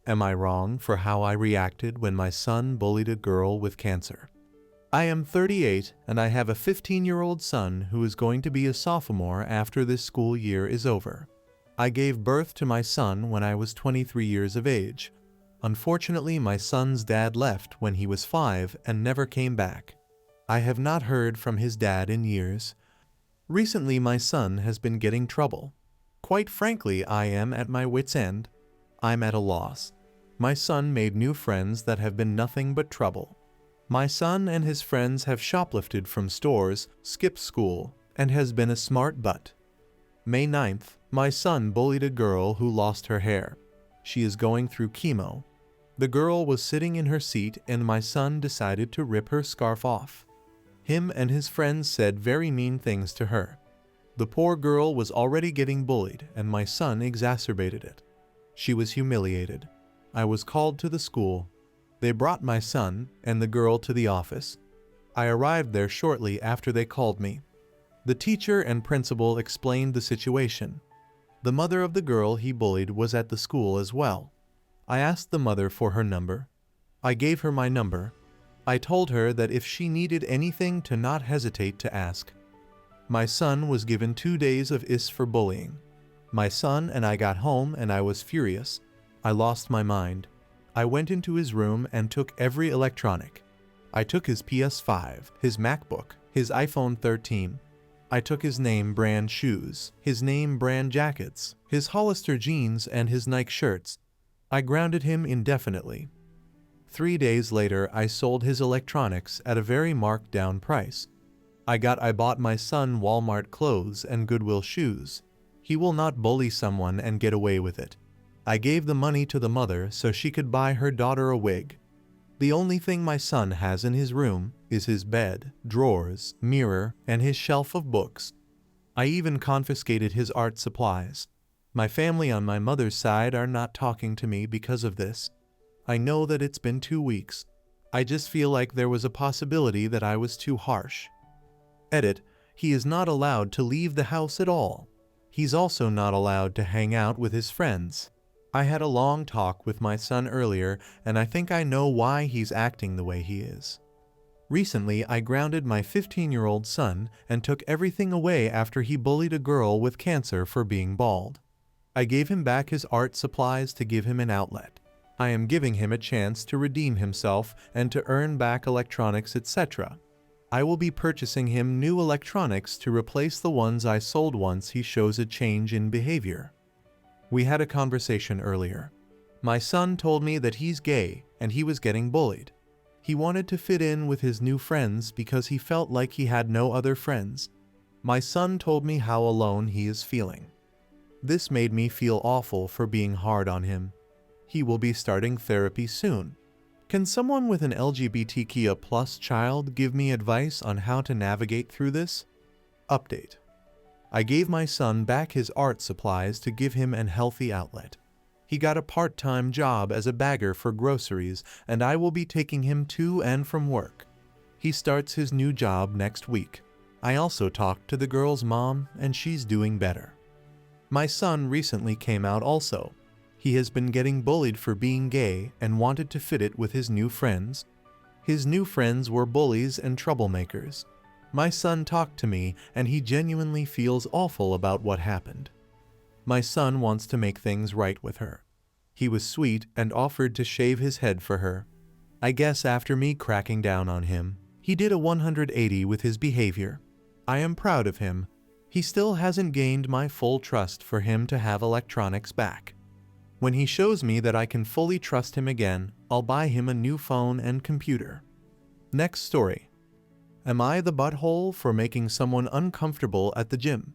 Am I wrong for how I reacted when my son bullied a girl with cancer? I am 38 and I have a 15-year-old son who is going to be a sophomore after this school year is over. I gave birth to my son when I was 23 years of age. Unfortunately, my son's dad left when he was 5 and never came back. I have not heard from his dad in years. Recently, my son has been getting trouble. Quite frankly, I am at my wits' end. I'm at a loss. My son made new friends that have been nothing but trouble. My son and his friends have shoplifted from stores, skipped school, and has been a smart butt. May 9th, my son bullied a girl who lost her hair. She is going through chemo. The girl was sitting in her seat and my son decided to rip her scarf off. Him and his friends said very mean things to her. The poor girl was already getting bullied and my son exacerbated it. She was humiliated. I was called to the school. They brought my son and the girl to the office. I arrived there shortly after they called me. The teacher and principal explained the situation. The mother of the girl he bullied was at the school as well. I asked the mother for her number. I gave her my number. I told her that if she needed anything to not hesitate to ask. My son was given 2 days of IS for bullying. My son and I got home and I was furious. I lost my mind. I went into his room and took every electronic. I took his PS5, his MacBook, his iPhone 13. I took his name brand shoes, his name brand jackets, his Hollister jeans and his Nike shirts. I grounded him indefinitely. 3 days later, I sold his electronics at a very marked down price. I bought my son Walmart clothes and Goodwill shoes. He will not bully someone and get away with it. I gave the money to the mother so she could buy her daughter a wig. The only thing my son has in his room is his bed, drawers, mirror, and his shelf of books. I even confiscated his art supplies. My family on my mother's side are not talking to me because of this. I know that it's been 2 weeks. I just feel like there was a possibility that I was too harsh. Edit, he is not allowed to leave the house at all. He's also not allowed to hang out with his friends. I had a long talk with my son earlier and I think I know why he's acting the way he is. Recently, I grounded my 15-year-old son and took everything away after he bullied a girl with cancer for being bald. I gave him back his art supplies to give him an outlet. I am giving him a chance to redeem himself and to earn back electronics, etc. I will be purchasing him new electronics to replace the ones I sold once he shows a change in behavior. We had a conversation earlier. My son told me that he's gay and he was getting bullied. He wanted to fit in with his new friends because he felt like he had no other friends. My son told me how alone he is feeling. This made me feel awful for being hard on him. He will be starting therapy soon. Can someone with an LGBTQ+ child give me advice on how to navigate through this? Update. I gave my son back his art supplies to give him an healthy outlet. He got a part-time job as a bagger for groceries and I will be taking him to and from work. He starts his new job next week. I also talked to the girl's mom and she's doing better. My son recently came out also. He has been getting bullied for being gay and wanted to fit it with his new friends. His new friends were bullies and troublemakers. My son talked to me and he genuinely feels awful about what happened. My son wants to make things right with her. He was sweet and offered to shave his head for her. I guess after me cracking down on him, he did a 180 with his behavior. I am proud of him. He still hasn't gained my full trust for him to have electronics back. When he shows me that I can fully trust him again, I'll buy him a new phone and computer. Next story. Am I the butthole for making someone uncomfortable at the gym?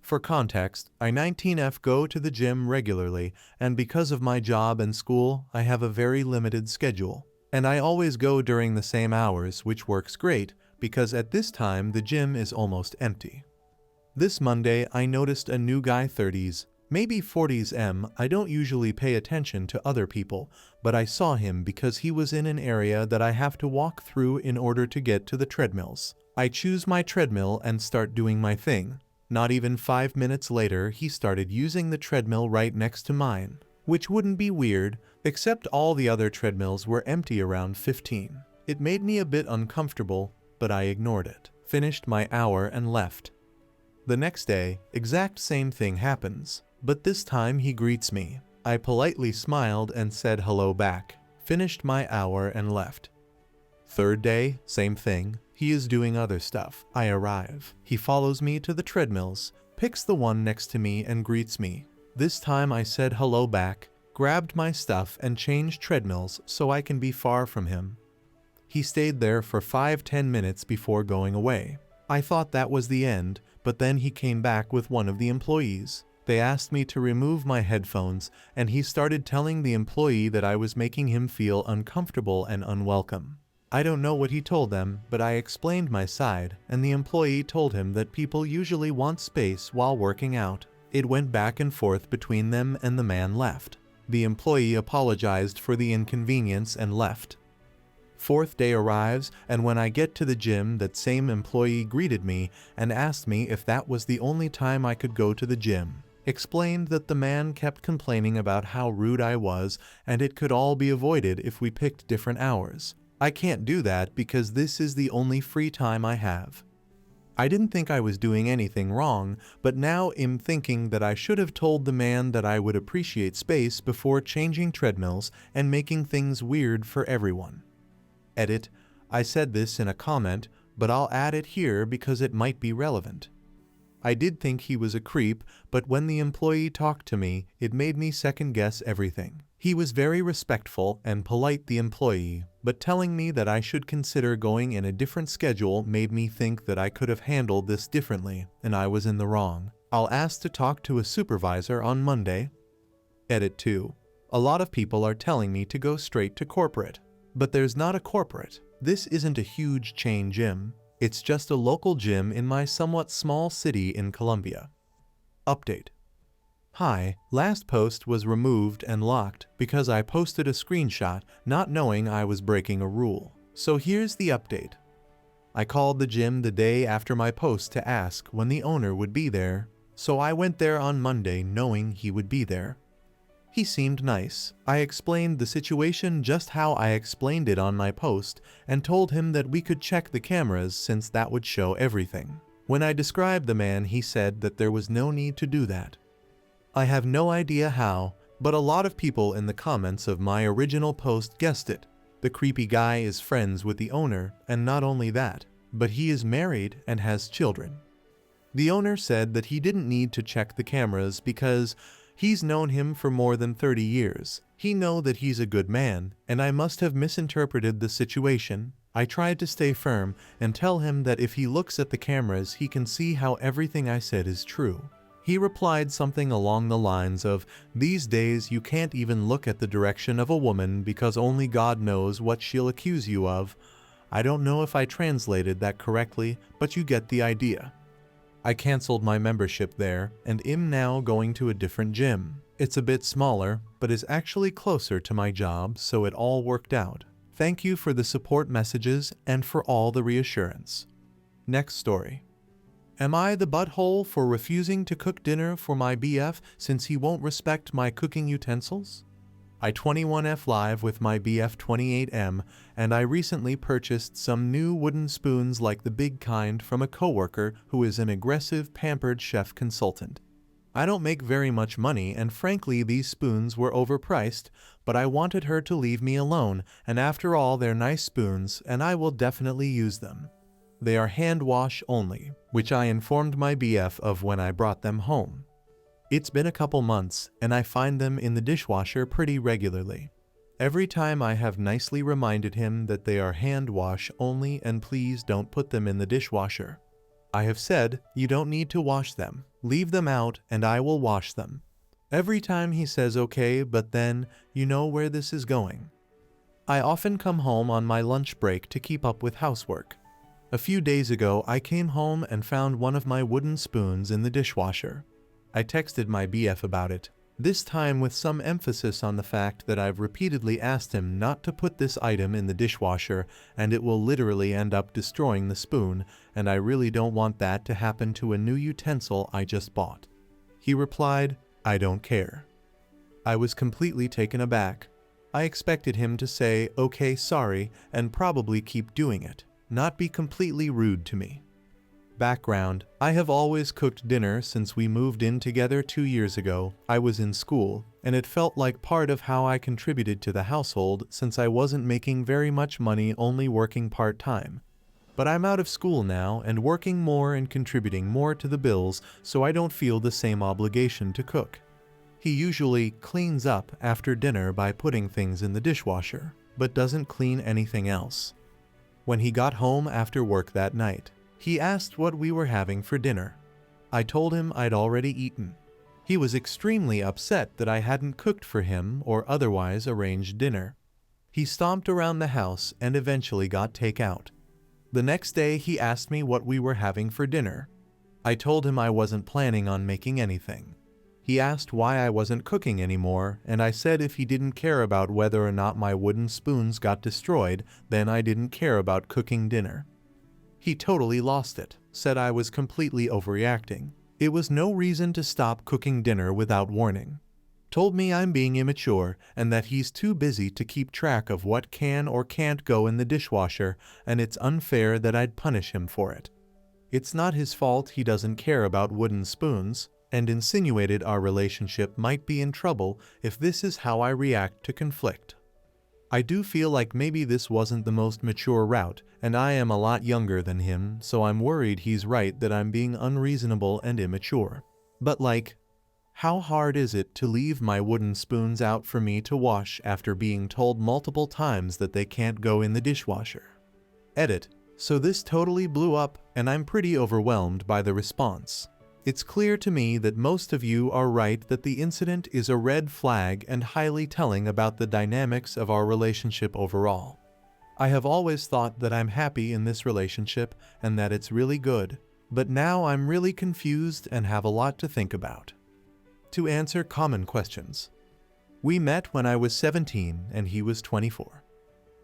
For context, I 19F go to the gym regularly, and because of my job and school, I have a very limited schedule. And I always go during the same hours, which works great, because at this time the gym is almost empty. This Monday, I noticed a new guy 30s, maybe 40s I don't usually pay attention to other people, but I saw him because he was in an area that I have to walk through in order to get to the treadmills. I choose my treadmill and start doing my thing. Not even 5 minutes later, he started using the treadmill right next to mine. which wouldn't be weird, except all the other treadmills were empty around 15. It made me a bit uncomfortable, but I ignored it, finished my hour and left. The next day, exact same thing happens, but this time he greets me. I politely smiled and said hello back, finished my hour and left. Third day, same thing. He is doing other stuff. I arrive. He follows me to the treadmills, picks the one next to me and greets me. This time I said hello back, grabbed my stuff and changed treadmills so I can be far from him. He stayed there for 5-10 minutes before going away. I thought that was the end, but then he came back with one of the employees. They asked me to remove my headphones, and he started telling the employee that I was making him feel uncomfortable and unwelcome. I don't know what he told them, but I explained my side, and the employee told him that people usually want space while working out. It went back and forth between them and the man left. The employee apologized for the inconvenience and left. Fourth day arrives, and when I get to the gym, that same employee greeted me and asked me if that was the only time I could go to the gym. Explained that the man kept complaining about how rude I was and it could all be avoided if we picked different hours. I can't do that because this is the only free time I have. I didn't think I was doing anything wrong, but now I'm thinking that I should have told the man that I would appreciate space before changing treadmills and making things weird for everyone. Edit. I said this in a comment, but I'll add it here because it might be relevant. I did think he was a creep, but when the employee talked to me, it made me second-guess everything. He was very respectful and polite, the employee, but telling me that I should consider going in a different schedule made me think that I could have handled this differently, and I was in the wrong. I'll ask to talk to a supervisor on Monday. Edit 2. A lot of people are telling me to go straight to corporate. But there's not a corporate. This isn't a huge chain gym. It's just a local gym in my somewhat small city in Colombia. Update. Hi, last post was removed and locked because I posted a screenshot not knowing I was breaking a rule. So here's the update. I called the gym the day after my post to ask when the owner would be there, so I went there on Monday knowing he would be there. He seemed nice. I explained the situation just how I explained it on my post and told him that we could check the cameras since that would show everything. When I described the man, he said that there was no need to do that. I have no idea how, but a lot of people in the comments of my original post guessed it. The creepy guy is friends with the owner, and not only that, but he is married and has children. The owner said that he didn't need to check the cameras because he's known him for more than 30 years. He know that he's a good man, and I must have misinterpreted the situation. I tried to stay firm and tell him that if he looks at the cameras, he can see how everything I said is true. He replied something along the lines of, "These days you can't even look at the direction of a woman because only God knows what she'll accuse you of." I don't know if I translated that correctly, but you get the idea. I canceled my membership there and am now going to a different gym. It's a bit smaller, but is actually closer to my job, so it all worked out. Thank you for the support messages and for all the reassurance. Next story. Am I the butthole for refusing to cook dinner for my BF since he won't respect my cooking utensils? I 21F live with my BF 28M, and I recently purchased some new wooden spoons like the big kind from a coworker who is an aggressive, pampered chef consultant. I don't make very much money, and frankly these spoons were overpriced, but I wanted her to leave me alone, and after all they're nice spoons and I will definitely use them. They are hand wash only, which I informed my BF of when I brought them home. It's been a couple months, and I find them in the dishwasher pretty regularly. Every time I have nicely reminded him that they are hand wash only and please don't put them in the dishwasher. I have said, you don't need to wash them, leave them out and I will wash them. Every time he says okay, but then, you know where this is going. I often come home on my lunch break to keep up with housework. A few days ago, I came home and found one of my wooden spoons in the dishwasher. I texted my BF about it, this time with some emphasis on the fact that I've repeatedly asked him not to put this item in the dishwasher and it will literally end up destroying the spoon, and I really don't want that to happen to a new utensil I just bought. He replied, "I don't care." I was completely taken aback. I expected him to say, "Okay, sorry," and probably keep doing it, not be completely rude to me. Background: I have always cooked dinner since we moved in together 2 years ago. I was in school, and it felt like part of how I contributed to the household since I wasn't making very much money, only working part-time. But I'm out of school now and working more and contributing more to the bills, so I don't feel the same obligation to cook. He usually cleans up after dinner by putting things in the dishwasher, but doesn't clean anything else. When he got home after work that night, he asked what we were having for dinner. I told him I'd already eaten. He was extremely upset that I hadn't cooked for him or otherwise arranged dinner. He stomped around the house and eventually got takeout. The next day he asked me what we were having for dinner. I told him I wasn't planning on making anything. He asked why I wasn't cooking anymore, and I said if he didn't care about whether or not my wooden spoons got destroyed, then I didn't care about cooking dinner. He totally lost it, said I was completely overreacting. It was no reason to stop cooking dinner without warning. Told me I'm being immature and that he's too busy to keep track of what can or can't go in the dishwasher, and it's unfair that I'd punish him for it. It's not his fault he doesn't care about wooden spoons, and insinuated our relationship might be in trouble if this is how I react to conflict. I do feel like maybe this wasn't the most mature route, and I am a lot younger than him, so I'm worried he's right that I'm being unreasonable and immature. But like, how hard is it to leave my wooden spoons out for me to wash after being told multiple times that they can't go in the dishwasher? Edit. So this totally blew up, and I'm pretty overwhelmed by the response. It's clear to me that most of you are right that the incident is a red flag and highly telling about the dynamics of our relationship overall. I have always thought that I'm happy in this relationship and that it's really good, but now I'm really confused and have a lot to think about. To answer common questions. We met when I was 17 and he was 24.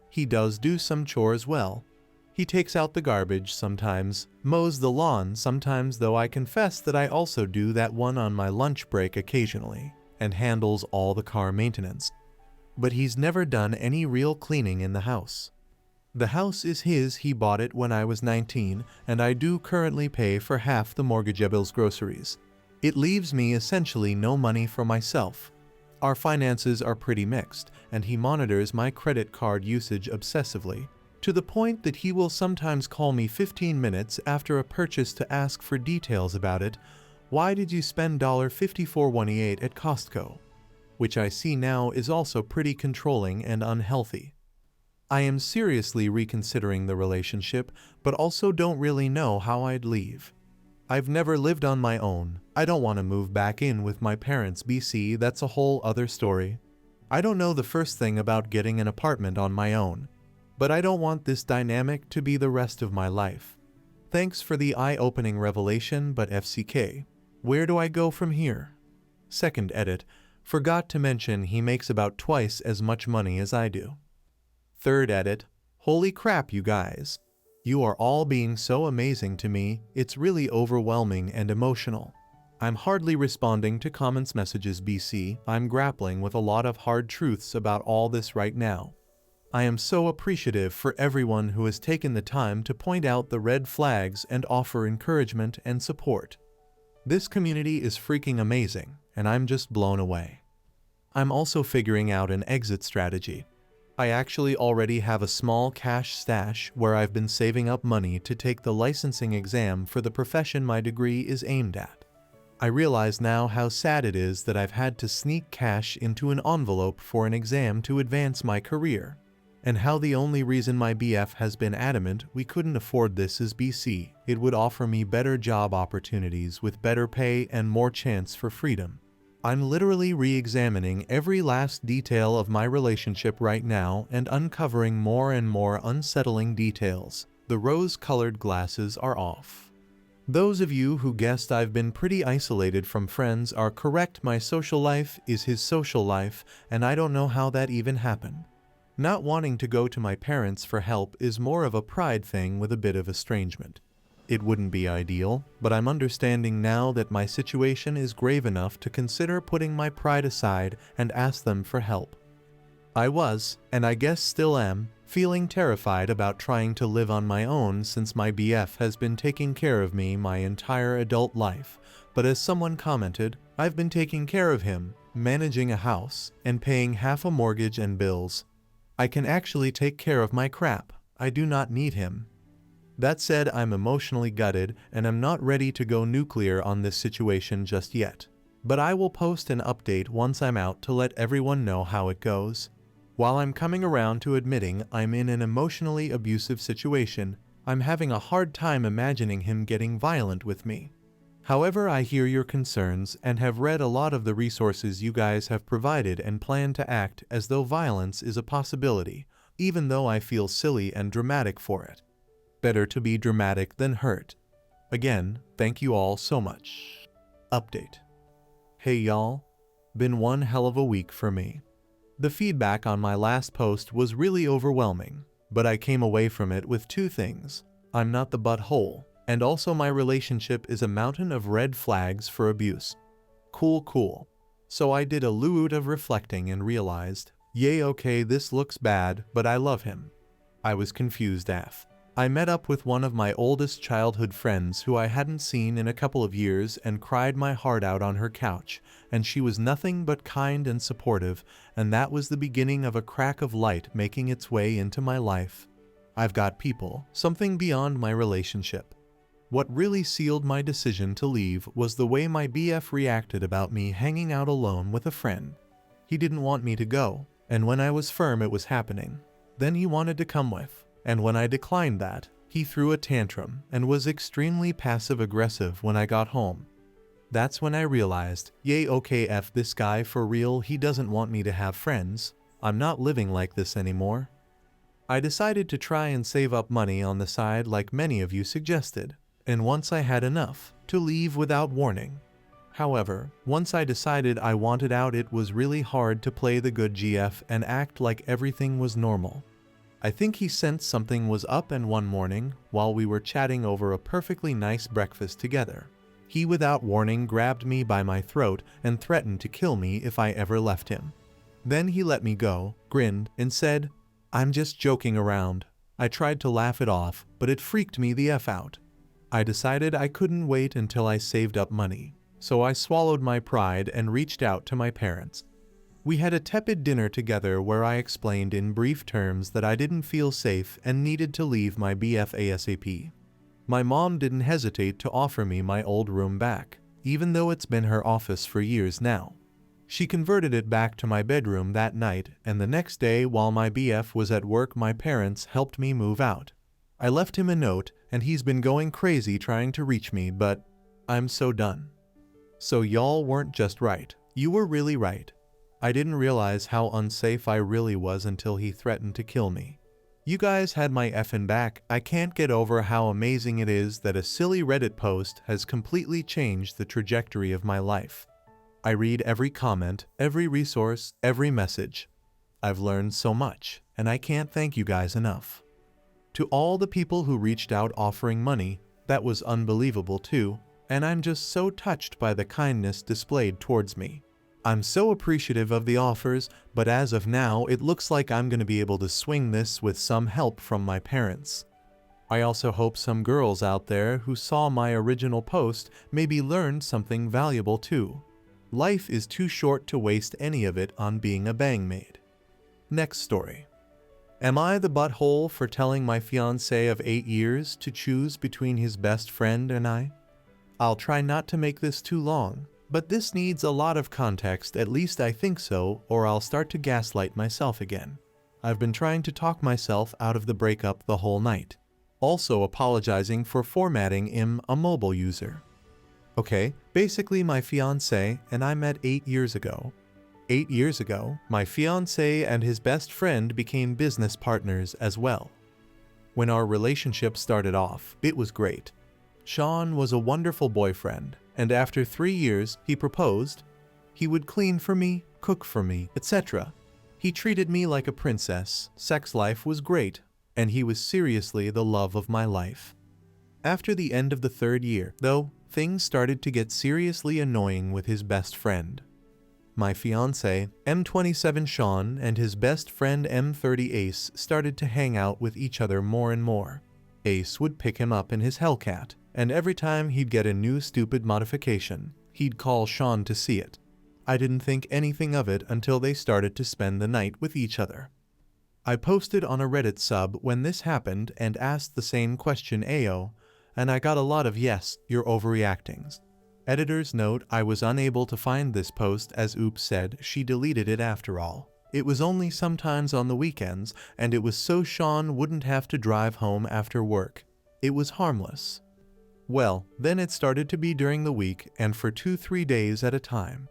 He does do some chores well. He takes out the garbage sometimes, mows the lawn sometimes, though I confess that I also do that one on my lunch break occasionally, and handles all the car maintenance. But he's never done any real cleaning in the house. The house is his, he bought it when I was 19, and I do currently pay for half the mortgage bill's groceries. It leaves me essentially no money for myself. Our finances are pretty mixed, and he monitors my credit card usage obsessively, to the point that he will sometimes call me 15 minutes after a purchase to ask for details about it. Why did you spend $54.28 at Costco? Which I see now is also pretty controlling and unhealthy. I am seriously reconsidering the relationship, but also don't really know how I'd leave. I've never lived on my own. I don't want to move back in with my parents, BC, that's a whole other story. I don't know the first thing about getting an apartment on my own. But I don't want this dynamic to be the rest of my life. Thanks for the eye-opening revelation, but FCK. Where do I go from here? Second edit. Forgot to mention he makes about twice as much money as I do. Third edit. Holy crap, you guys. You are all being so amazing to me, it's really overwhelming and emotional. I'm hardly responding to comments messages, BC. I'm grappling with a lot of hard truths about all this right now. I am so appreciative for everyone who has taken the time to point out the red flags and offer encouragement and support. This community is freaking amazing, and I'm just blown away. I'm also figuring out an exit strategy. I actually already have a small cash stash where I've been saving up money to take the licensing exam for the profession my degree is aimed at. I realize now how sad it is that I've had to sneak cash into an envelope for an exam to advance my career, and how the only reason my BF has been adamant we couldn't afford this is BC. It would offer me better job opportunities with better pay and more chance for freedom. I'm literally re-examining every last detail of my relationship right now and uncovering more and more unsettling details. The rose-colored glasses are off. Those of you who guessed I've been pretty isolated from friends are correct. My social life is his social life, and I don't know how that even happened. Not wanting to go to my parents for help is more of a pride thing with a bit of estrangement. It wouldn't be ideal, but I'm understanding now that my situation is grave enough to consider putting my pride aside and ask them for help. I was, and I guess still am, feeling terrified about trying to live on my own since my BF has been taking care of me my entire adult life, but as someone commented, I've been taking care of him, managing a house, and paying half a mortgage and bills. I can actually take care of my crap. I do not need him. That said, I'm emotionally gutted and I'm not ready to go nuclear on this situation just yet. But I will post an update once I'm out to let everyone know how it goes. While I'm coming around to admitting I'm in an emotionally abusive situation, I'm having a hard time imagining him getting violent with me. However, I hear your concerns and have read a lot of the resources you guys have provided and plan to act as though violence is a possibility, even though I feel silly and dramatic for it. Better to be dramatic than hurt. Again, thank you all so much. Update. Hey y'all. Been one hell of a week for me. The feedback on my last post was really overwhelming, but I came away from it with two things. I'm not the butthole, and also my relationship is a mountain of red flags for abuse. Cool. So I did a loot of reflecting and realized, yay, okay, this looks bad, but I love him. I was confused AF. I met up with one of my oldest childhood friends who I hadn't seen in a couple of years and cried my heart out on her couch, and she was nothing but kind and supportive, and that was the beginning of a crack of light making its way into my life. I've got people, something beyond my relationship. What really sealed my decision to leave was the way my BF reacted about me hanging out alone with a friend. He didn't want me to go, and when I was firm it was happening, then he wanted to come with. And when I declined that, he threw a tantrum and was extremely passive-aggressive when I got home. That's when I realized, yay, okay, F this guy for real, he doesn't want me to have friends. I'm not living like this anymore. I decided to try and save up money on the side like many of you suggested, and once I had enough, to leave without warning. However, once I decided I wanted out, it was really hard to play the good GF and act like everything was normal. I think he sensed something was up, and one morning, while we were chatting over a perfectly nice breakfast together, he without warning grabbed me by my throat and threatened to kill me if I ever left him. Then he let me go, grinned, and said, "I'm just joking around." I tried to laugh it off, but it freaked me the F out. I decided I couldn't wait until I saved up money, so I swallowed my pride and reached out to my parents. We had a tepid dinner together where I explained in brief terms that I didn't feel safe and needed to leave my BF ASAP. My mom didn't hesitate to offer me my old room back, even though it's been her office for years now. She converted it back to my bedroom that night, and the next day while my BF was at work, my parents helped me move out. I left him a note, and he's been going crazy trying to reach me, but I'm so done. So y'all weren't just right. You were really right. I didn't realize how unsafe I really was until he threatened to kill me. You guys had my effing back. I can't get over how amazing it is that a silly Reddit post has completely changed the trajectory of my life. I read every comment, every resource, every message. I've learned so much, and I can't thank you guys enough. To all the people who reached out offering money, that was unbelievable too, and I'm just so touched by the kindness displayed towards me. I'm so appreciative of the offers, but as of now, it looks like I'm going to be able to swing this with some help from my parents. I also hope some girls out there who saw my original post maybe learned something valuable too. Life is too short to waste any of it on being a bangmaid. Next story. Am I the butthole for telling my fiancé of 8 years to choose between his best friend and I? I'll try not to make this too long, but this needs a lot of context, at least I think so, or I'll start to gaslight myself again. I've been trying to talk myself out of the breakup the whole night. Also apologizing for formatting him a mobile user. Okay, basically my fiancé and I met 8 years ago. 8 years ago, my fiancé and his best friend became business partners as well. When our relationship started off, it was great. Sean was a wonderful boyfriend, and after 3 years, he proposed. He would clean for me, cook for me, etc. He treated me like a princess, sex life was great, and he was seriously the love of my life. After the end of the 3rd year, though, things started to get seriously annoying with his best friend. My fiancé, M27 Sean, and his best friend M30 Ace started to hang out with each other more and more. Ace would pick him up in his Hellcat, and every time he'd get a new stupid modification, he'd call Sean to see it. I didn't think anything of it until they started to spend the night with each other. I posted on a Reddit sub when this happened and asked the same question AO, and I got a lot of "yes, you're overreactings." Editor's note: I was unable to find this post as Oops said she deleted it after all. It was only sometimes on the weekends, and it was so Sean wouldn't have to drive home after work. It was harmless. Well, then it started to be during the week and for 2-3 days at a time.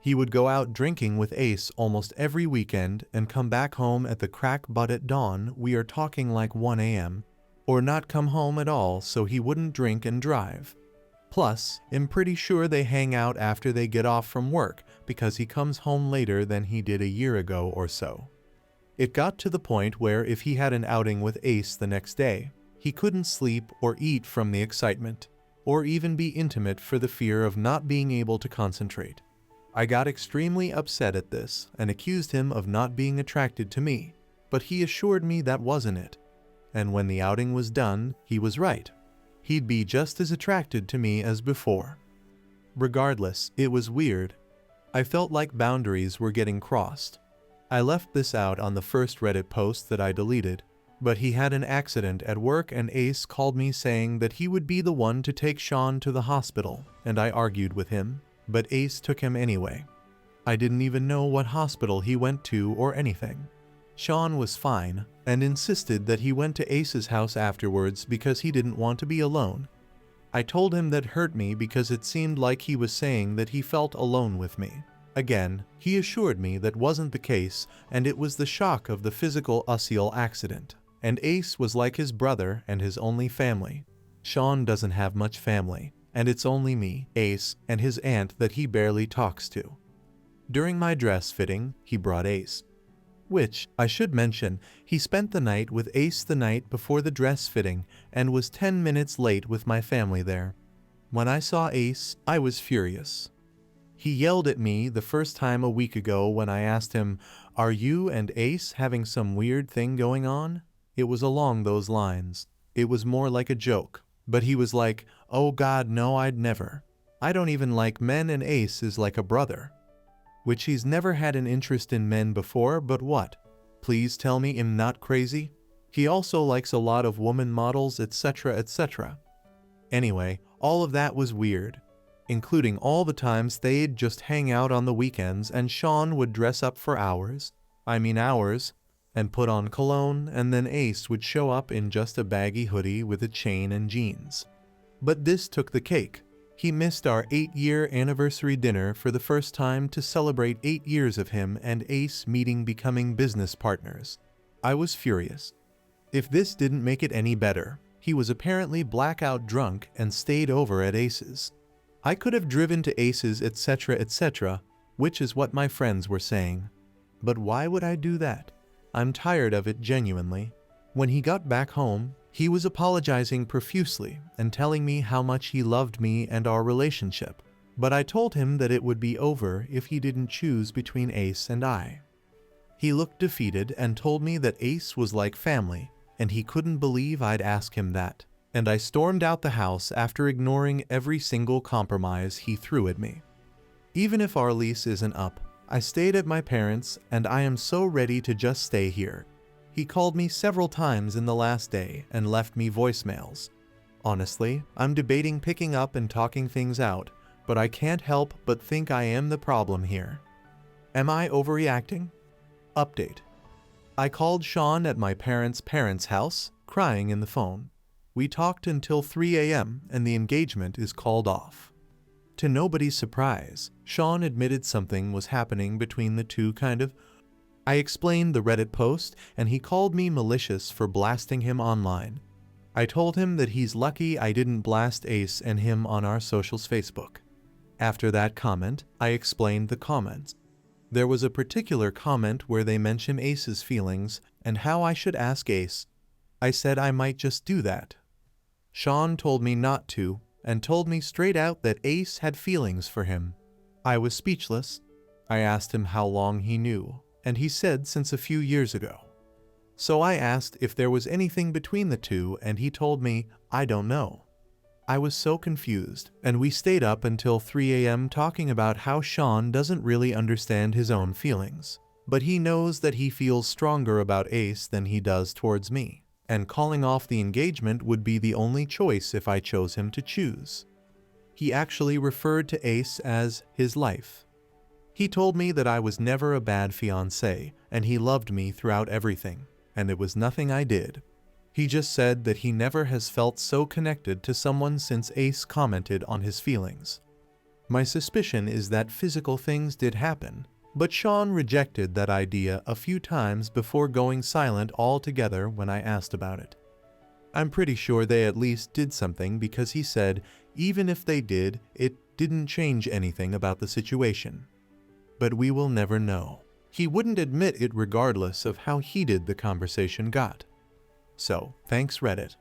He would go out drinking with Ace almost every weekend and come back home at the crack but at dawn, we are talking like 1 a.m., or not come home at all so he wouldn't drink and drive. Plus, I'm pretty sure they hang out after they get off from work because he comes home later than he did a year ago or so. It got to the point where if he had an outing with Ace the next day, he couldn't sleep or eat from the excitement, or even be intimate for the fear of not being able to concentrate. I got extremely upset at this and accused him of not being attracted to me, but he assured me that wasn't it. And when the outing was done, he was right. He'd be just as attracted to me as before. Regardless, it was weird. I felt like boundaries were getting crossed. I left this out on the first Reddit post that I deleted, but he had an accident at work and Ace called me saying that he would be the one to take Sean to the hospital, and I argued with him, but Ace took him anyway. I didn't even know what hospital he went to or anything. Sean was fine and insisted that he went to Ace's house afterwards because he didn't want to be alone. I told him that hurt me because it seemed like he was saying that he felt alone with me. Again, he assured me that wasn't the case and it was the shock of the physical UCL accident. And Ace was like his brother and his only family. Sean doesn't have much family, and it's only me, Ace, and his aunt that he barely talks to. During my dress fitting, he brought Ace. Which, I should mention, he spent the night with Ace the night before the dress fitting and was 10 minutes late with my family there. When I saw Ace, I was furious. He yelled at me the first time a week ago when I asked him, "Are you and Ace having some weird thing going on?" It was along those lines. It was more like a joke, but he was like, "Oh God, no, I'd never. I don't even like men and Ace is like a brother." Which he's never had an interest in men before, but what? Please tell me I'm not crazy? He also likes a lot of woman models, etc., etc. Anyway, all of that was weird, including all the times they'd just hang out on the weekends and Sean would dress up for hours, and put on cologne, and then Ace would show up in just a baggy hoodie with a chain and jeans. But this took the cake. He missed our 8-year anniversary dinner for the first time to celebrate 8 years of him and Ace meeting becoming business partners. I was furious. If this didn't make it any better, he was apparently blackout drunk and stayed over at Ace's. I could have driven to Ace's, etc., etc., which is what my friends were saying. But why would I do that? I'm tired of it genuinely. When he got back home, he was apologizing profusely and telling me how much he loved me and our relationship, but I told him that it would be over if he didn't choose between Ace and I. He looked defeated and told me that Ace was like family, and he couldn't believe I'd ask him that, and I stormed out the house after ignoring every single compromise he threw at me. Even if our lease isn't up, I stayed at my parents' and I am so ready to just stay here. He called me several times in the last day and left me voicemails. Honestly, I'm debating picking up and talking things out, but I can't help but think I am the problem here. Am I overreacting? Update. I called Sean at my parents' house, crying in the phone. We talked until 3 a.m. and the engagement is called off. To nobody's surprise, Sean admitted something was happening between the two I explained the Reddit post and he called me malicious for blasting him online. I told him that he's lucky I didn't blast Ace and him on our socials Facebook. After that comment, I explained the comments. There was a particular comment where they mention Ace's feelings and how I should ask Ace. I said I might just do that. Sean told me not to, and told me straight out that Ace had feelings for him. I was speechless. I asked him how long he knew, and he said since a few years ago. So I asked if there was anything between the two, and he told me, I don't know. I was so confused, and we stayed up until 3 a.m. talking about how Sean doesn't really understand his own feelings, but he knows that he feels stronger about Ace than he does towards me, and calling off the engagement would be the only choice if I chose him to choose. He actually referred to Ace as his life. He told me that I was never a bad fiancé, and he loved me throughout everything, and it was nothing I did. He just said that he never has felt so connected to someone since Ace commented on his feelings. My suspicion is that physical things did happen, but Sean rejected that idea a few times before going silent altogether when I asked about it. I'm pretty sure they at least did something because he said even if they did, it didn't change anything about the situation. But we will never know. He wouldn't admit it regardless of how heated the conversation got. So, thanks Reddit.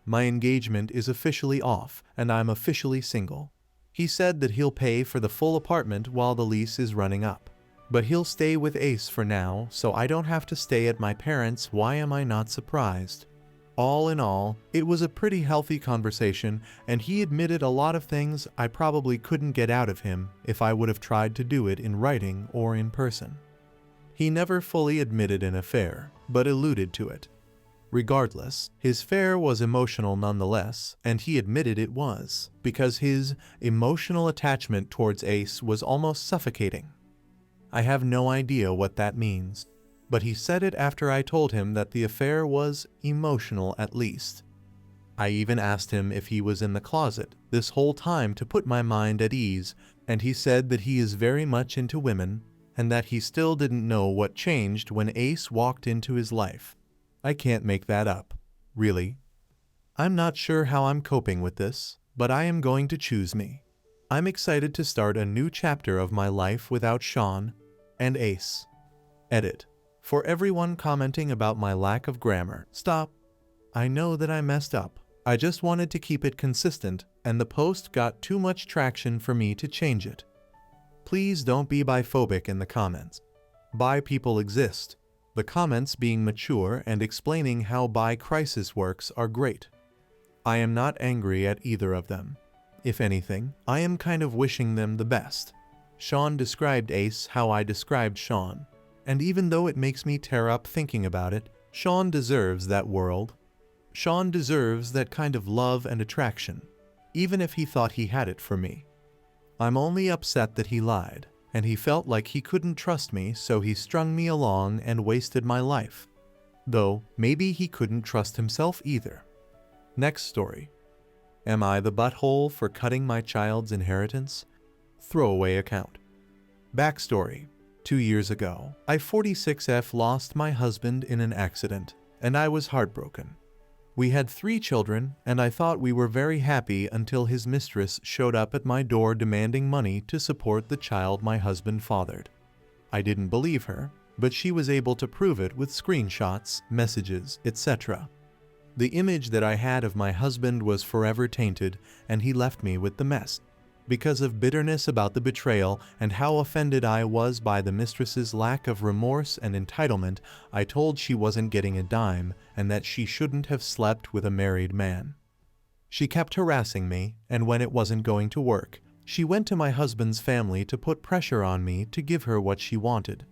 My engagement is officially off, and I'm officially single. He said that he'll pay for the full apartment while the lease is running up. But he'll stay with Ace for now, so I don't have to stay at my parents'. Why am I not surprised? All in all, it was a pretty healthy conversation, and he admitted a lot of things I probably couldn't get out of him if I would have tried to do it in writing or in person. He never fully admitted an affair, but alluded to it. Regardless, his affair was emotional nonetheless, and he admitted it was, because his emotional attachment towards Ace was almost suffocating. I have no idea what that means, but he said it after I told him that the affair was emotional at least. I even asked him if he was in the closet this whole time to put my mind at ease, and he said that he is very much into women, and that he still didn't know what changed when Ace walked into his life. I can't make that up. Really. I'm not sure how I'm coping with this, but I am going to choose me. I'm excited to start a new chapter of my life without Sean and Ace. Edit. For everyone commenting about my lack of grammar, stop. I know that I messed up. I just wanted to keep it consistent, and the post got too much traction for me to change it. Please don't be biphobic in the comments. Bi people exist. The comments being mature and explaining how bi crisis works are great. I am not angry at either of them. If anything, I am kind of wishing them the best. Sean described Ace how I described Sean, and even though it makes me tear up thinking about it, Sean deserves that world. Sean deserves that kind of love and attraction, even if he thought he had it for me. I'm only upset that he lied, and he felt like he couldn't trust me, so he strung me along and wasted my life. Though, maybe he couldn't trust himself either. Next story. Am I the butthole for cutting my child's inheritance? Throwaway account. Backstory. 2 years ago, I 46F lost my husband in an accident, and I was heartbroken. We had 3 children, and I thought we were very happy until his mistress showed up at my door demanding money to support the child my husband fathered. I didn't believe her, but she was able to prove it with screenshots, messages, etc. The image that I had of my husband was forever tainted, and he left me with the mess. Because of bitterness about the betrayal and how offended I was by the mistress's lack of remorse and entitlement, I told she wasn't getting a dime and that she shouldn't have slept with a married man. She kept harassing me, and when it wasn't going to work, she went to my husband's family to put pressure on me to give her what she wanted.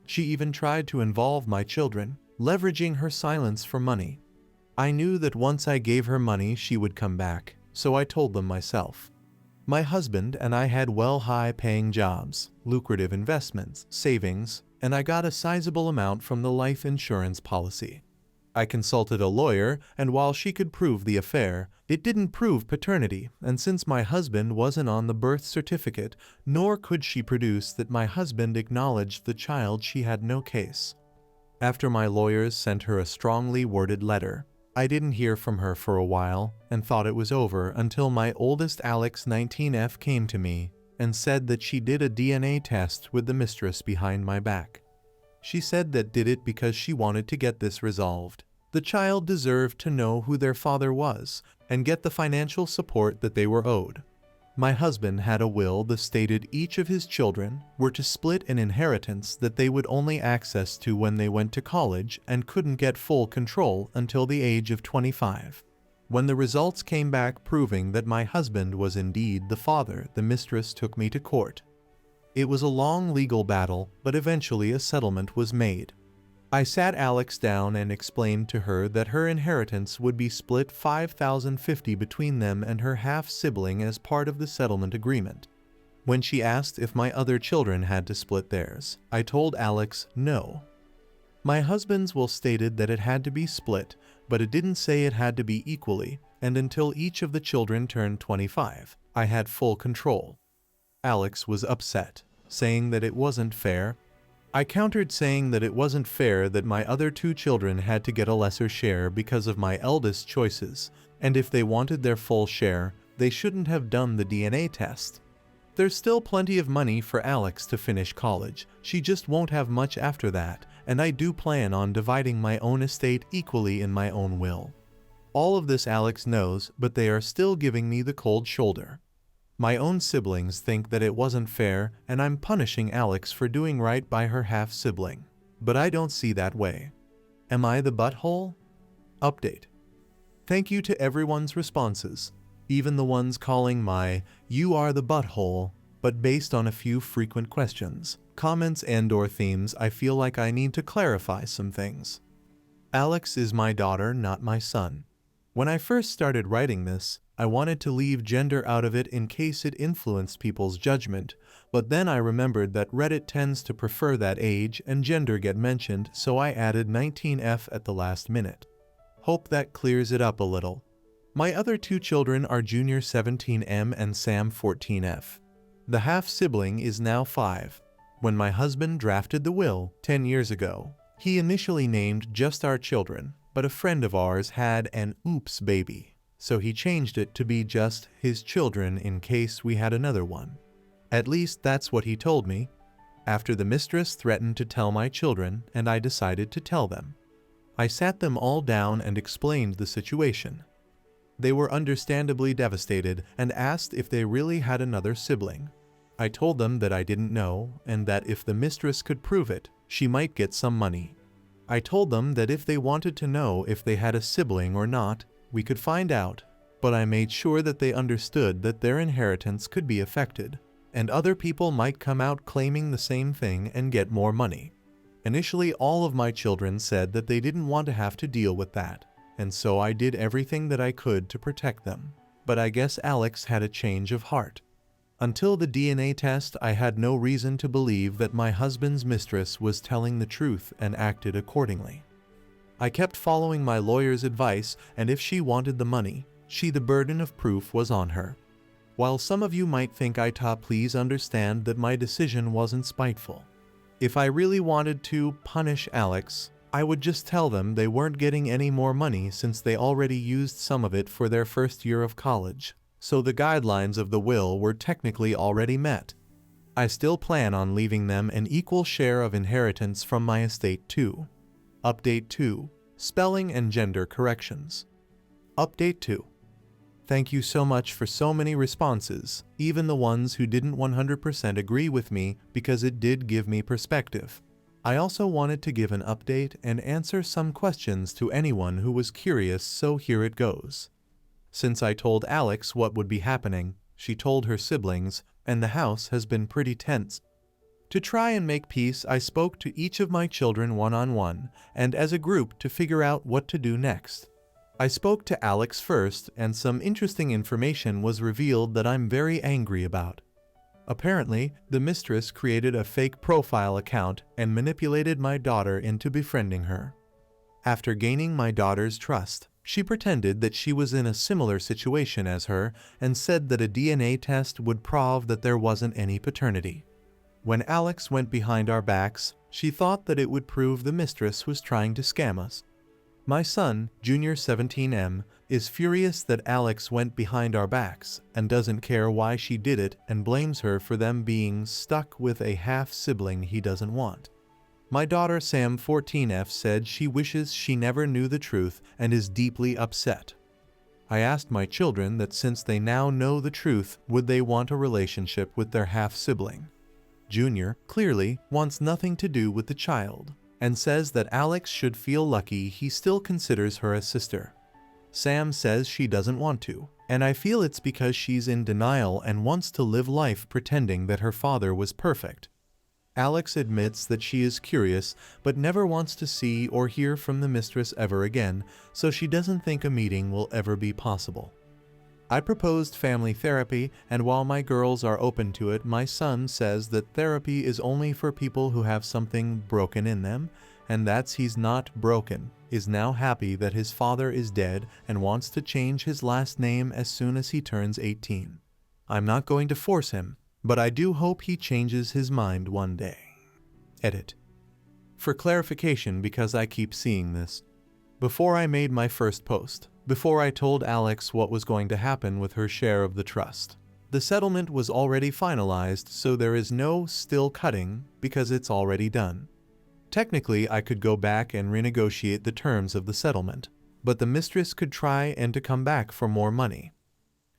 She even tried to involve my children, leveraging her silence for money. I knew that once I gave her money she would come back, so I told them myself. My husband and I had high-paying jobs, lucrative investments, savings, and I got a sizable amount from the life insurance policy. I consulted a lawyer, and while she could prove the affair, it didn't prove paternity, and since my husband wasn't on the birth certificate, nor could she produce that my husband acknowledged the child, she had no case. After my lawyers sent her a strongly worded letter, I didn't hear from her for a while and thought it was over until my oldest Alex 19F came to me and said that she did a DNA test with the mistress behind my back. She said that did it because she wanted to get this resolved. The child deserved to know who their father was, and get the financial support that they were owed. My husband had a will that stated each of his children were to split an inheritance that they would only access to when they went to college and couldn't get full control until the age of 25. When the results came back proving that my husband was indeed the father, the mistress took me to court. It was a long legal battle, but eventually a settlement was made. I sat Alex down and explained to her that her inheritance would be split 5,050 between them and her half-sibling as part of the settlement agreement. When she asked if my other children had to split theirs, I told Alex no. My husband's will stated that it had to be split, but it didn't say it had to be equally, and until each of the children turned 25, I had full control. Alex was upset, saying that it wasn't fair. I countered saying that it wasn't fair that my other two children had to get a lesser share because of my eldest choices, and if they wanted their full share, they shouldn't have done the DNA test. There's still plenty of money for Alex to finish college, she just won't have much after that, and I do plan on dividing my own estate equally in my own will. All of this Alex knows, but they are still giving me the cold shoulder. My own siblings think that it wasn't fair and I'm punishing Alex for doing right by her half-sibling. But I don't see that way. Am I the butthole? Update. Thank you to everyone's responses, even the ones calling my "you are the butthole," but based on a few frequent questions, comments and/or themes, I feel like I need to clarify some things. Alex is my daughter, not my son. When I first started writing this, I wanted to leave gender out of it in case it influenced people's judgment, but then I remembered that Reddit tends to prefer that age and gender get mentioned, so I added 19F at the last minute. Hope that clears it up a little. My other two children are Junior 17M and Sam 14F. The half-sibling is now 5. When my husband drafted the will 10 years ago, he initially named just our children, but a friend of ours had an oops baby. So he changed it to be just his children in case we had another one. At least that's what he told me. After the mistress threatened to tell my children, and I decided to tell them. I sat them all down and explained the situation. They were understandably devastated and asked if they really had another sibling. I told them that I didn't know and that if the mistress could prove it, she might get some money. I told them that if they wanted to know if they had a sibling or not, we could find out, but I made sure that they understood that their inheritance could be affected, and other people might come out claiming the same thing and get more money. Initially, all of my children said that they didn't want to have to deal with that, and so I did everything that I could to protect them. But I guess Alex had a change of heart. Until the DNA test, I had no reason to believe that my husband's mistress was telling the truth and acted accordingly. I kept following my lawyer's advice, and if she wanted the money, the burden of proof was on her. While some of you might think please understand that my decision wasn't spiteful. If I really wanted to punish Alex, I would just tell them they weren't getting any more money since they already used some of it for their first year of college, so the guidelines of the will were technically already met. I still plan on leaving them an equal share of inheritance from my estate too. Update 2. Spelling and gender corrections. Update 2. Thank you so much for so many responses, even the ones who didn't 100% agree with me, because it did give me perspective. I also wanted to give an update and answer some questions to anyone who was curious, so here it goes. Since I told Alex what would be happening, she told her siblings, and the house has been pretty tense. To try and make peace, I spoke to each of my children one-on-one and as a group to figure out what to do next. I spoke to Alex first, and some interesting information was revealed that I'm very angry about. Apparently, the mistress created a fake profile account and manipulated my daughter into befriending her. After gaining my daughter's trust, she pretended that she was in a similar situation as her and said that a DNA test would prove that there wasn't any paternity. When Alex went behind our backs, she thought that it would prove the mistress was trying to scam us. My son, Junior 17M, is furious that Alex went behind our backs and doesn't care why she did it and blames her for them being stuck with a half-sibling he doesn't want. My daughter Sam 14F said she wishes she never knew the truth and is deeply upset. I asked my children that since they now know the truth, would they want a relationship with their half-sibling. Junior, clearly, wants nothing to do with the child, and says that Alex should feel lucky he still considers her a sister. Sam says she doesn't want to, and I feel it's because she's in denial and wants to live life pretending that her father was perfect. Alex admits that she is curious, but never wants to see or hear from the mistress ever again, so she doesn't think a meeting will ever be possible. I proposed family therapy, and while my girls are open to it, my son says that therapy is only for people who have something broken in them, and that's he's not broken, is now happy that his father is dead and wants to change his last name as soon as he turns 18. I'm not going to force him, but I do hope he changes his mind one day. Edit. For clarification, because I keep seeing this. Before I made my first post, before I told Alex what was going to happen with her share of the trust, the settlement was already finalized, so there is no still cutting because it's already done. Technically, I could go back and renegotiate the terms of the settlement, but the mistress could try and to come back for more money.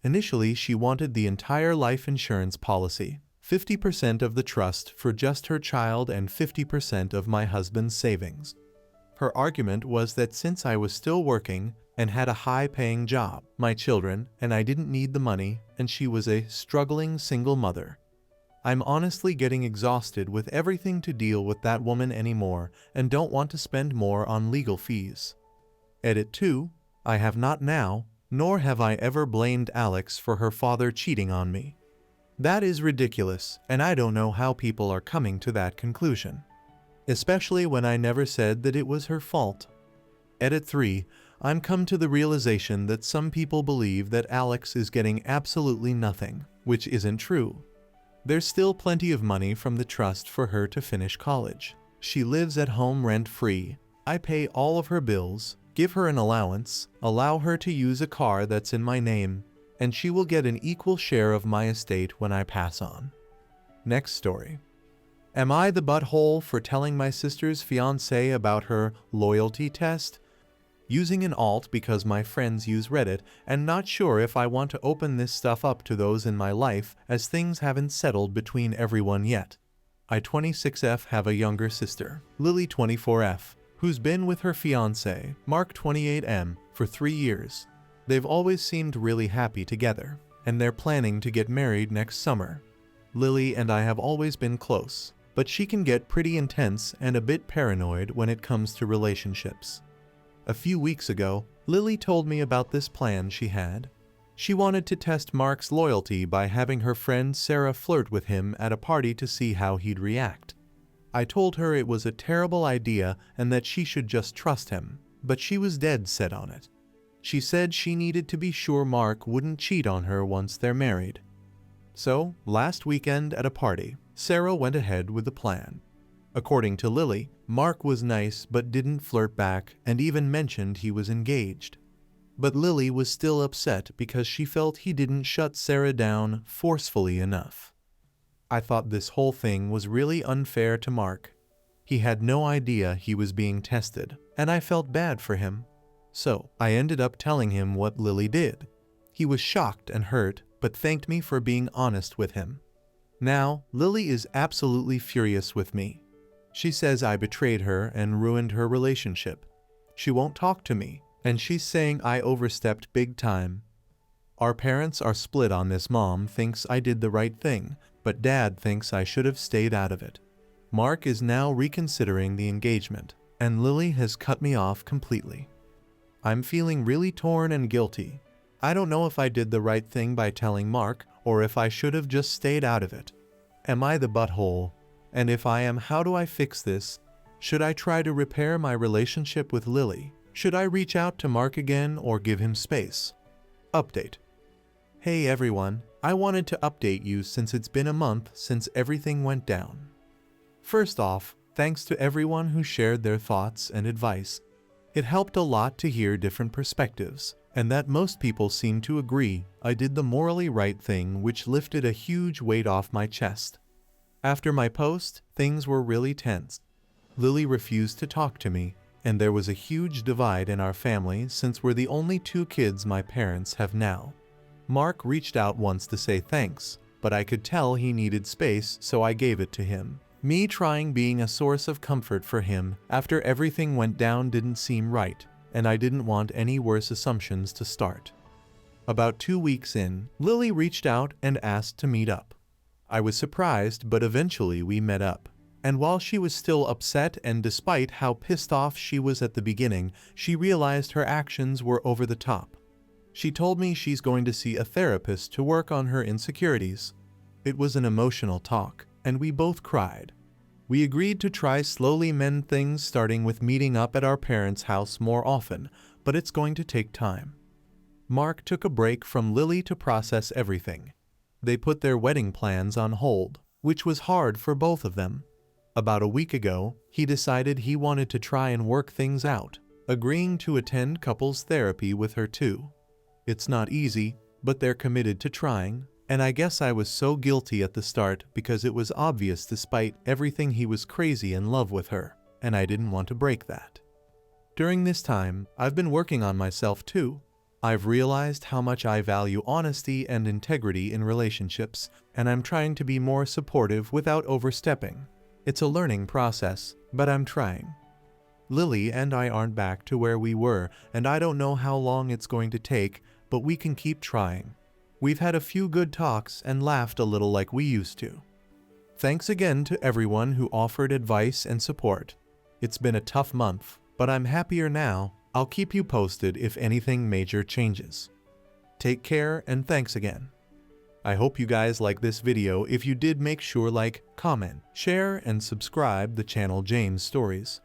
Initially, she wanted the entire life insurance policy, 50% of the trust for just her child and 50% of my husband's savings. Her argument was that since I was still working and had a high-paying job, my children, and I didn't need the money, and she was a struggling single mother. I'm honestly getting exhausted with everything to deal with that woman anymore and don't want to spend more on legal fees. Edit 2. I have not now, nor have I ever blamed Alex for her father cheating on me. That is ridiculous, and I don't know how people are coming to that conclusion. Especially when I never said that it was her fault. Edit 3. I'm come to the realization that some people believe that Alex is getting absolutely nothing, which isn't true. There's still plenty of money from the trust for her to finish college. She lives at home rent-free. I pay all of her bills, give her an allowance, allow her to use a car that's in my name, and she will get an equal share of my estate when I pass on. Next story. Am I the butthole for telling my sister's fiancé about her loyalty test? Using an alt because my friends use Reddit, and not sure if I want to open this stuff up to those in my life as things haven't settled between everyone yet. I 26F have a younger sister, Lily 24F, who's been with her fiancé, Mark 28M, for 3 years. They've always seemed really happy together, and they're planning to get married next summer. Lily and I have always been close, but she can get pretty intense and a bit paranoid when it comes to relationships. A few weeks ago, Lily told me about this plan she had. She wanted to test Mark's loyalty by having her friend Sarah flirt with him at a party to see how he'd react. I told her it was a terrible idea and that she should just trust him, but she was dead set on it. She said she needed to be sure Mark wouldn't cheat on her once they're married. So, last weekend at a party, Sarah went ahead with the plan. According to Lily, Mark was nice but didn't flirt back and even mentioned he was engaged. But Lily was still upset because she felt he didn't shut Sarah down forcefully enough. I thought this whole thing was really unfair to Mark. He had no idea he was being tested, and I felt bad for him. So, I ended up telling him what Lily did. He was shocked and hurt, but thanked me for being honest with him. Now, Lily is absolutely furious with me. She says I betrayed her and ruined her relationship. She won't talk to me, and she's saying I overstepped big time. Our parents are split on this. Mom thinks I did the right thing, but Dad thinks I should have stayed out of it. Mark is now reconsidering the engagement, and Lily has cut me off completely. I'm feeling really torn and guilty. I don't know if I did the right thing by telling Mark, or if I should have just stayed out of it. Am I the butthole? And if I am, how do I fix this? Should I try to repair my relationship with Lily? Should I reach out to Mark again or give him space? Update. Hey everyone, I wanted to update you since it's been a month since everything went down. First off, thanks to everyone who shared their thoughts and advice. It helped a lot to hear different perspectives, and that most people seem to agree I did the morally right thing, which lifted a huge weight off my chest. After my post, things were really tense. Lily refused to talk to me, and there was a huge divide in our family since we're the only 2 kids my parents have now. Mark reached out once to say thanks, but I could tell he needed space, so I gave it to him. Me trying being a source of comfort for him after everything went down didn't seem right, and I didn't want any worse assumptions to start. About 2 weeks in, Lily reached out and asked to meet up. I was surprised, but eventually we met up. And while she was still upset, and despite how pissed off she was at the beginning, she realized her actions were over the top. She told me she's going to see a therapist to work on her insecurities. It was an emotional talk, and we both cried. We agreed to try slowly mend things, starting with meeting up at our parents' house more often, but it's going to take time. Mark took a break from Lily to process everything. They put their wedding plans on hold, which was hard for both of them. About a week ago, he decided he wanted to try and work things out, agreeing to attend couples therapy with her too. It's not easy, but they're committed to trying, and I guess I was so guilty at the start because it was obvious despite everything he was crazy in love with her, and I didn't want to break that. During this time, I've been working on myself too. I've realized how much I value honesty and integrity in relationships, and I'm trying to be more supportive without overstepping. It's a learning process, but I'm trying. Lily and I aren't back to where we were, and I don't know how long it's going to take, but we can keep trying. We've had a few good talks and laughed a little like we used to. Thanks again to everyone who offered advice and support. It's been a tough month, but I'm happier now. I'll keep you posted if anything major changes. Take care and thanks again. I hope you guys like this video. If you did, make sure like, comment, share, and subscribe the channel James Stories.